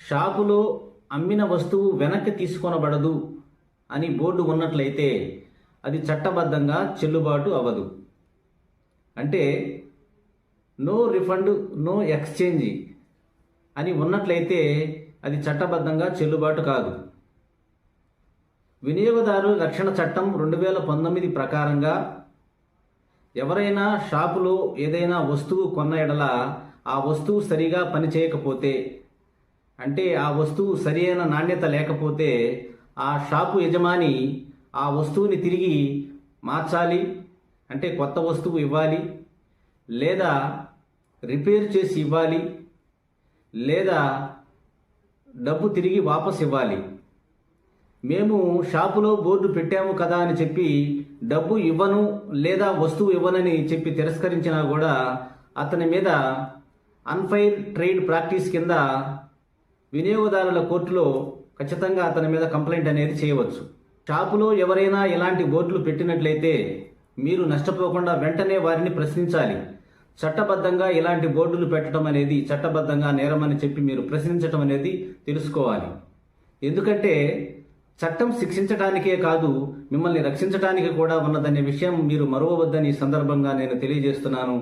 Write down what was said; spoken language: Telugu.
షాపులో అమ్మిన వస్తువు వెనక్కి తీసుకొనబడదు అని బోర్డు ఉన్నట్లయితే అది చట్టబద్ధంగా చెల్లుబాటు అవ్వదు. అంటే నో రిఫండ్ నో ఎక్స్చేంజ్ అని ఉన్నట్లయితే అది చట్టబద్ధంగా చెల్లుబాటు కాదు. వినియోగదారు రక్షణ చట్టం 2019 ప్రకారంగా ఎవరైనా షాపులో ఏదైనా వస్తువు కొన్న ఎడల ఆ వస్తువు సరిగా పనిచేయకపోతే, అంటే ఆ వస్తువు సరియైన నాణ్యత లేకపోతే ఆ షాపు యజమాని ఆ వస్తువుని తిరిగి మార్చాలి, అంటే కొత్త వస్తువు ఇవ్వాలి, లేదా రిపేర్ చేసి ఇవ్వాలి, లేదా డబ్బు తిరిగి వాపస్ ఇవ్వాలి. మేము షాపులో బోర్డు పెట్టాము కదా అని చెప్పి డబ్బు ఇవ్వను లేదా వస్తువు ఇవ్వనని చెప్పి తిరస్కరించినా కూడా అతని మీద అన్ఫెయిర్ ట్రేడ్ ప్రాక్టీస్ కింద వినియోగదారుల కోర్టులో ఖచ్చితంగా అతని మీద కంప్లైంట్ అనేది చేయవచ్చు. షాపులో ఎవరైనా ఇలాంటి బోర్డులు పెట్టినట్లయితే మీరు నష్టపోకుండా వెంటనే వారిని ప్రశ్నించాలి. చట్టబద్ధంగా ఇలాంటి బోర్డులు పెట్టడం అనేది చట్టబద్ధంగా నేరమని చెప్పి మీరు ప్రశ్నించడం అనేది తెలుసుకోవాలి. ఎందుకంటే చట్టం శిక్షించడానికే కాదు, మిమ్మల్ని రక్షించడానికి కూడా ఉన్నదనే విషయం మీరు మరువవద్దని ఈ సందర్భంగా నేను తెలియజేస్తున్నాను.